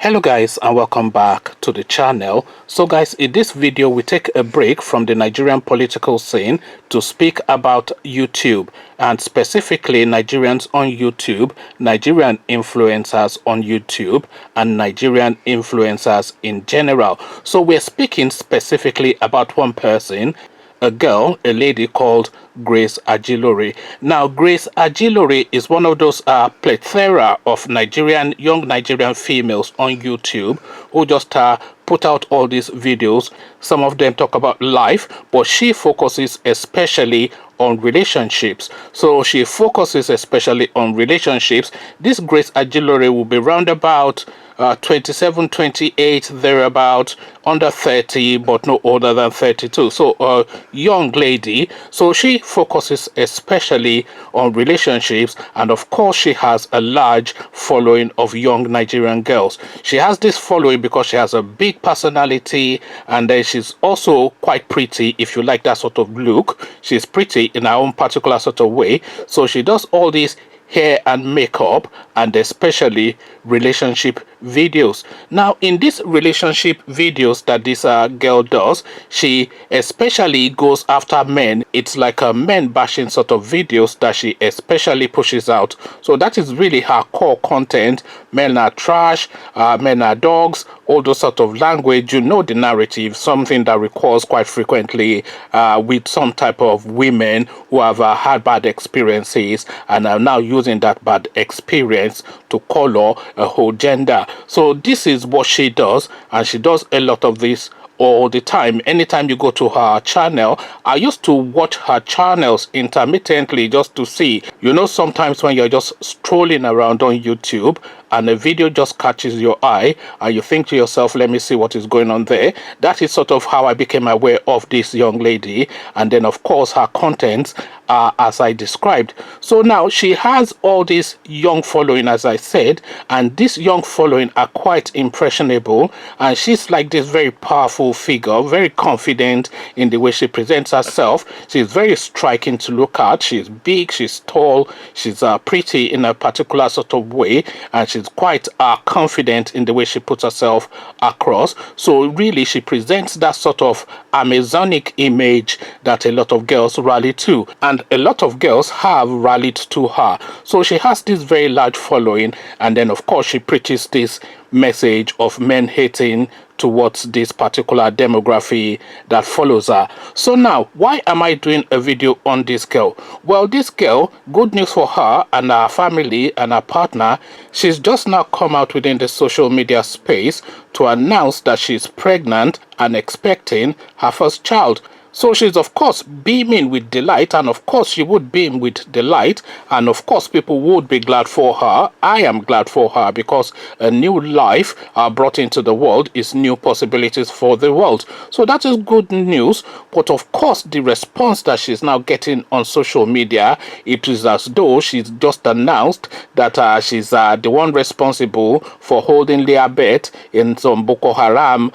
Hello guys, and welcome back to the channel. So guys, in this video we take a break from the Nigerian political scene to speak about YouTube, and specifically Nigerians on YouTube, Nigerian influencers on YouTube, and Nigerian influencers in general. So we're speaking specifically about one person, a lady called Grace Ajilore. Now, Grace Ajilore is one of those plethora of young Nigerian females on YouTube who just put out all these videos. Some of them talk about life, but she focuses especially on relationships. So she focuses especially on relationships. This Grace Ajilore will be round about 27, 28, thereabout, under 30, but no older than 32. So a young lady. So she focuses especially on relationships, and of course she has a large following of young Nigerian girls. She has this following because she has a big personality, and then she's also quite pretty. If you like that sort of look, she's pretty in her own particular sort of way. So she does all these hair and makeup, and especially relationship videos. Now, in these relationship videos that this girl does, she especially goes after men. It's like a men bashing sort of videos that she especially pushes out. So that is really her core content. Men are trash, men are dogs, all those sort of language. You know the narrative, something that recurs quite frequently with some type of women who have had bad experiences and are now using that bad experience to color a whole gender. So this is what she does, and she does a lot of this all the time. Anytime you go to her channel, I used to watch her channels intermittently just to see, you know, sometimes when you're just strolling around on YouTube and a video just catches your eye and you think to yourself, let me see what is going on there. That is sort of how I became aware of this young lady, and then of course her contents are as I described. So now she has all this young following, as I said, and this young following are quite impressionable, and she's like this very powerful figure, very confident in the way she presents herself. She's very striking to look at. She's big, she's tall, she's pretty in a particular sort of way, and she's quite confident in the way she puts herself across. So really she presents that sort of Amazonic image that a lot of girls rally to, and a lot of girls have rallied to her. So she has this very large following, and then of course she preaches this message of men hating towards this particular demography that follows her. So now, why am I doing a video on this girl? Well, this girl, good news for her and her family and her partner, she's just now come out within the social media space to announce that she's pregnant and expecting her first child. So she's of course beaming with delight, and of course she would beam with delight, and of course people would be glad for her. I am glad for her, because a new life brought into the world is new possibilities for the world. So that is good news. But of course the response that she's now getting on social media, it is as though she's just announced that she's the one responsible for holding Leah Bet in some Boko Haram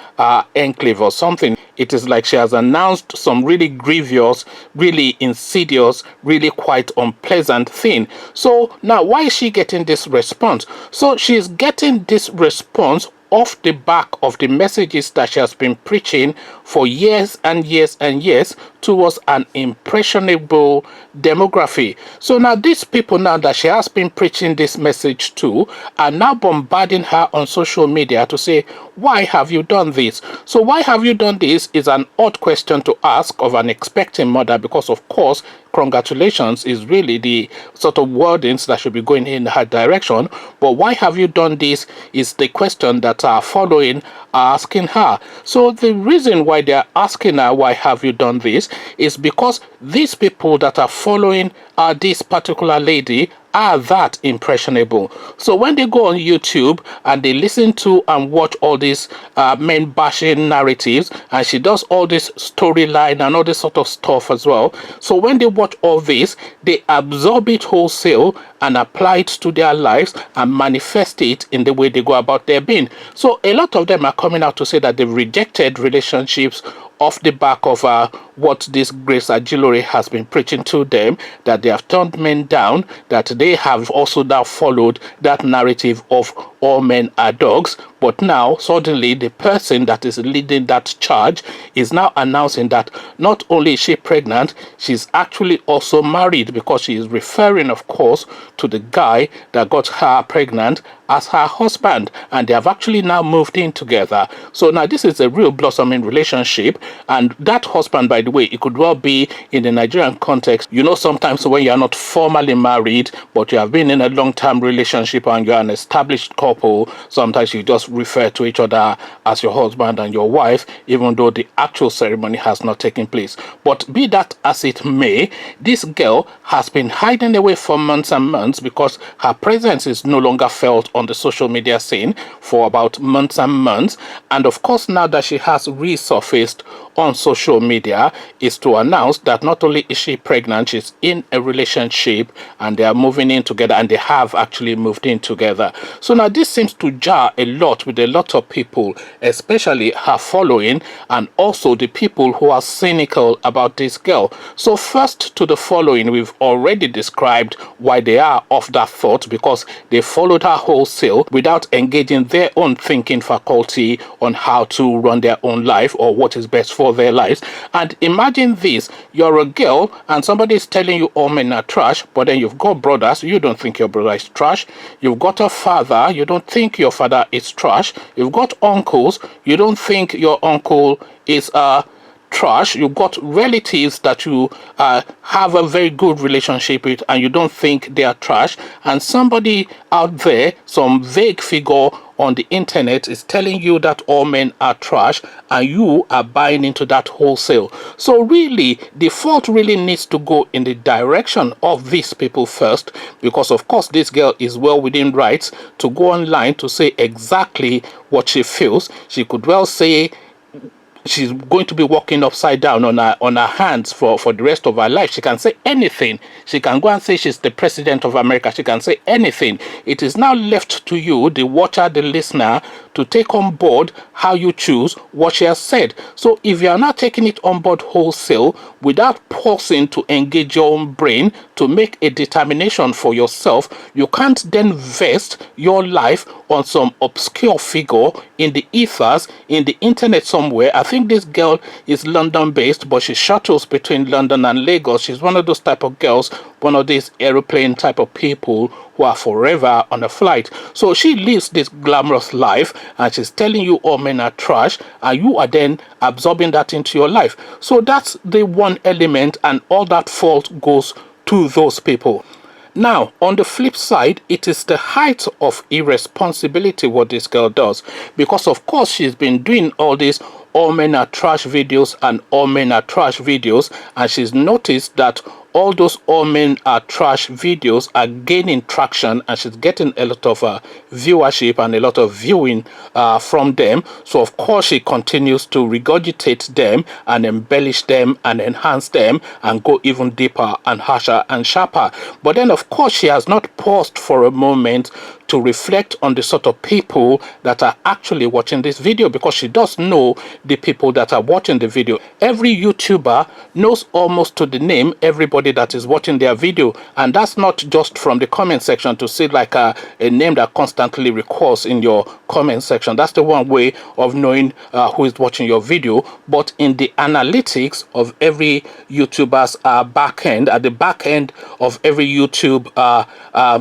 enclave or something. It is like she has announced some really grievous, really insidious, really quite unpleasant thing. So now, why is she getting this response? So she's getting this response off the back of the messages that she has been preaching for years and years and years towards an impressionable demography. So now these people now that she has been preaching this message to are now bombarding her on social media to say, why have you done this? So why have you done this is an odd question to ask of an expecting mother, because of course congratulations is really the sort of wordings that should be going in her direction. But why have you done this is the question that our following are asking her. So the reason why they're asking her, why have you done this, is because these people that are following this particular lady are that impressionable. So when they go on YouTube and they listen to and watch all these men bashing narratives, and she does all this storyline and all this sort of stuff as well. So when they watch all this, they absorb it wholesale and apply it to their lives and manifest it in the way they go about their being. So a lot of them are coming out to say that they've rejected relationships off the back of what this Grace Ajilore has been preaching to them, that they have turned men down, that they have also now followed that narrative of all men are dogs. But now, suddenly, the person that is leading that charge is now announcing that not only is she pregnant, she's actually also married, because she is referring, of course, to the guy that got her pregnant as her husband, and they have actually now moved in together. So now this is a real blossoming relationship. And that husband, by the way, it could well be in the Nigerian context. You know, sometimes when you are not formally married, but you have been in a long-term relationship and you're an established couple, sometimes you just refer to each other as your husband and your wife, even though the actual ceremony has not taken place. But be that as it may, this girl has been hiding away for months and months, because her presence is no longer felt on the social media scene for about months and months. And of course, now that she has resurfaced on social media, is to announce that not only is she pregnant, she's in a relationship and they are moving in together, and they have actually moved in together. So now this seems to jar a lot with a lot of people, especially her following, and also the people who are cynical about this girl. So first, to the following, we've already described why they are of that thought, because they followed her wholesale without engaging their own thinking faculty on how to run their own life or what is best for their lives. And imagine this: you're a girl and somebody is telling you all men are trash, but then you've got brothers, you don't think your brother is trash. You've got a father, you don't think your father is trash. You've got uncles, you don't think your uncle is trash. You've got relatives that you have a very good relationship with, and you don't think they are trash. And somebody out there, some vague figure on the internet, is telling you that all men are trash, and you are buying into that wholesale. So really, the fault really needs to go in the direction of these people first, because of course this girl is well within rights to go online to say exactly what she feels. She could well say she's going to be walking upside down on her hands for the rest of her life. She can say anything. She can go and say she's the president of America. She can say anything. It is now left to you, the watcher, the listener, to take on board how you choose what she has said. So if you are not taking it on board wholesale without pausing to engage your own brain to make a determination for yourself, you can't then vest your life on some obscure figure in the ethers, in the internet somewhere. I think this girl is London based, but she shuttles between London and Lagos. She's one of those type of girls, one of these aeroplane type of people who are forever on a flight. So she lives this glamorous life, and she's telling you all men are trash, and you are then absorbing that into your life. So that's the one element, and all that fault goes to those people. Now, on the flip side, it is the height of irresponsibility what this girl does, because of course she's been doing all these all men are trash videos and all men are trash videos, and she's noticed that all those all men are trash videos are gaining traction, and she's getting a lot of viewership and a lot of viewing from them. So of course she continues to regurgitate them and embellish them and enhance them and go even deeper and harsher and sharper. But then of course she has not paused for a moment to reflect on the sort of people that are actually watching this video, because she does know the people that are watching the video. Every YouTuber knows almost to the name everybody that is watching their video, and that's not just from the comment section to see like a name that constantly recurs in your comment section. That's the one way of knowing who is watching your video. But in the analytics of every YouTuber's back end, at the back end of every YouTube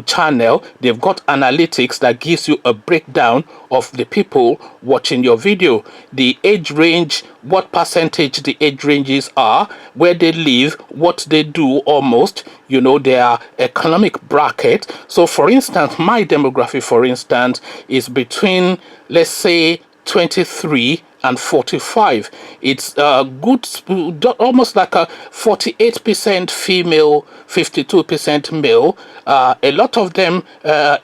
channel, they've got analytics that gives you a breakdown of the people watching your video, the age range, what percentage the age ranges are, where they live, what they do, almost, you know, their economic bracket. So for instance, my demographic, for instance, is between, let's say, 23 and 45. It's good, almost like a 48% female, 52% male. A lot of them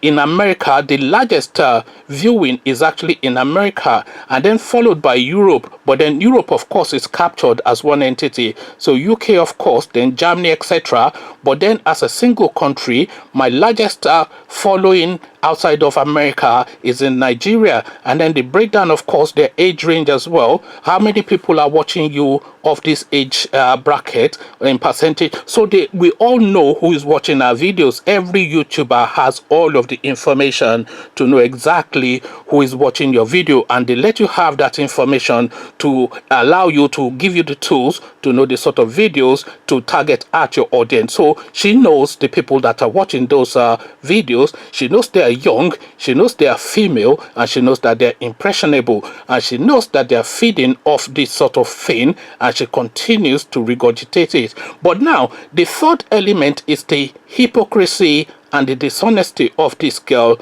in America. The largest viewing is actually in America, and then followed by Europe. But then Europe, of course, is captured as one entity. So UK, of course, then Germany, etc. But then as a single country, my largest following outside of America is in Nigeria. And then the breakdown, of course, their age range range as well. How many people are watching you of this age bracket in percentage? So we all know who is watching our videos. Every YouTuber has all of the information to know exactly who is watching your video, and they let you have that information to allow you, to give you the tools to know the sort of videos to target at your audience. So she knows the people that are watching those videos. She knows they are young, she knows they are female, and she knows that they're impressionable, and she knows that they're feeding off this sort of thing, and she continues to regurgitate it. But now the third element is the hypocrisy and the dishonesty of this girl,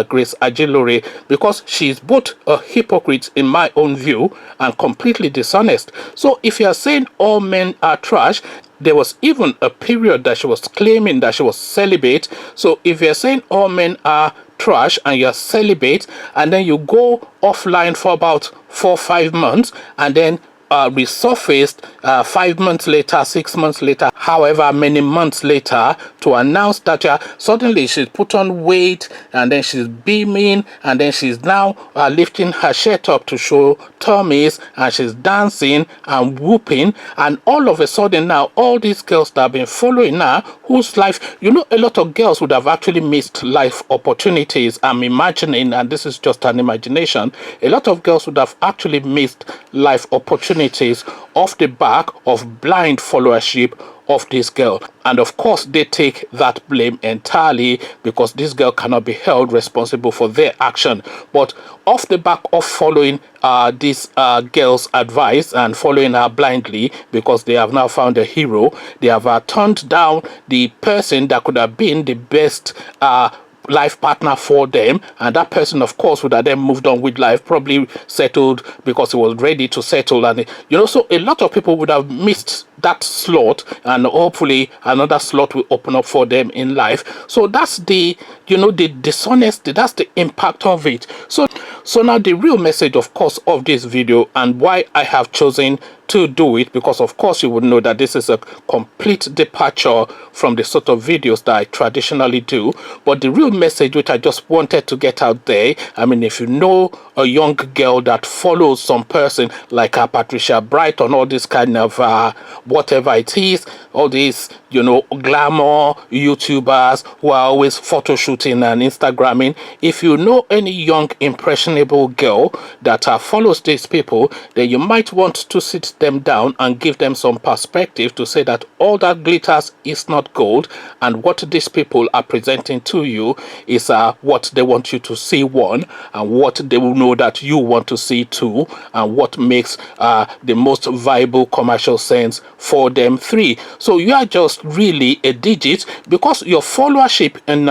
Grace Ajilore, because she's both a hypocrite in my own view and completely dishonest. So if you are saying all men are trash, there was even a period that she was claiming that she was celibate. So if you're saying all men are trash and you're celibate, and then you go offline for about 4 or 5 months, and then resurfaced 5 months later, 6 months later, however many months later, to announce that suddenly she's put on weight, and then she's beaming, and then she's now lifting her shirt up to show tummies, and she's dancing and whooping, and all of a sudden now all these girls that have been following her, whose life, a lot of girls would have actually missed life opportunities. I'm imagining, and this is just an imagination, a lot of girls would have actually missed life opportunities off the back of blind followership of this girl. And of course they take that blame entirely, because this girl cannot be held responsible for their action. But off the back of following this girl's advice and following her blindly, because they have now found a hero, they have turned down the person that could have been the best life partner for them, and that person of course would have then moved on with life, probably settled because he was ready to settle. And so a lot of people would have missed that slot, and hopefully another slot will open up for them in life. So that's the the dishonesty, that's the impact of it. So now the real message of course of this video, and why I have chosen to do it, because of course you would know that this is a complete departure from the sort of videos that I traditionally do. But the real message which I just wanted to get out there, I mean, if you know a young girl that follows some person like Patricia Bright on all this kind of whatever it is, all these glamour YouTubers who are always photo shooting and Instagramming, if you know any young impressionable girl that follows these people, then you might want to sit them down and give them some perspective to say that all that glitters is not gold, and what these people are presenting to you is what they want you to see, one, and what they will know that you want to see, two, and what makes the most viable commercial sense for them, three. So you are just really a digit, because your followership in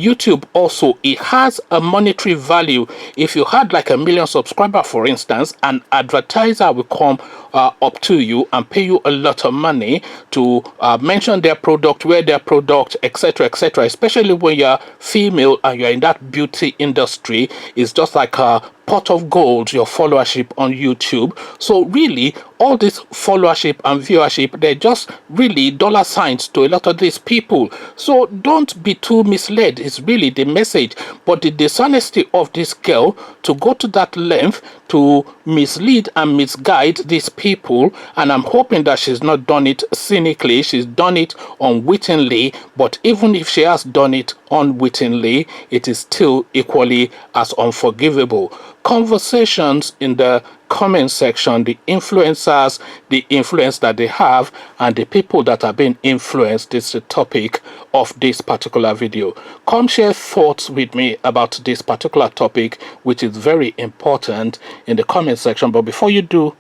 YouTube also, it has a monetary value. If you had like 1 million subscribers, for instance, an advertiser will come up to you and pay you a lot of money to mention their product, wear their product, etc., etc. Especially when you're female and you're in that beauty industry, it's just like a pot of gold, your followership on YouTube. So really, all this followership and viewership, they're just really dollar signs to a lot of these people. So don't be too misled, is really the message. But the dishonesty of this girl to go to that length to mislead and misguide these people, and I'm hoping that she's not done it cynically, she's done it unwittingly. But even if she has done it unwittingly, it is still equally as unforgivable. Conversations in the comment section, the influencers, the influence that they have, and the people that are being influenced is the topic of this particular video. Come share thoughts with me about this particular topic, which is very important, in the comment section. But before you do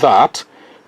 that,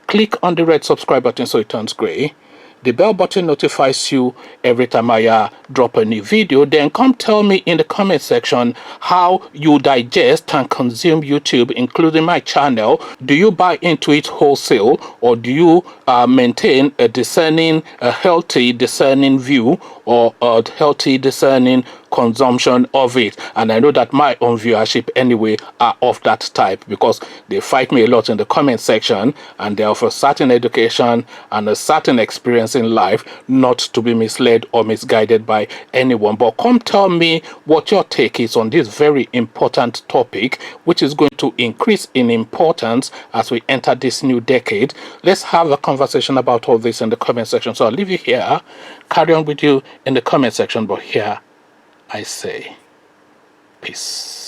click on the red subscribe button so it turns gray. The bell button notifies you every time I drop a new video. Then come tell me in the comment section how you digest and consume YouTube, including my channel. Do you buy into it wholesale, or do you maintain a discerning, a healthy discerning view, or a healthy discerning consumption of it. And I know that my own viewership anyway are of that type, because they fight me a lot in the comment section, and they're of a certain education and a certain experience in life, not to be misled or misguided by anyone. But come tell me what your take is on this very important topic, which is going to increase in importance as we enter this new decade. Let's have a conversation about all this in the comment section. So I'll leave you here, carry on with you in the comment section, but here I say peace.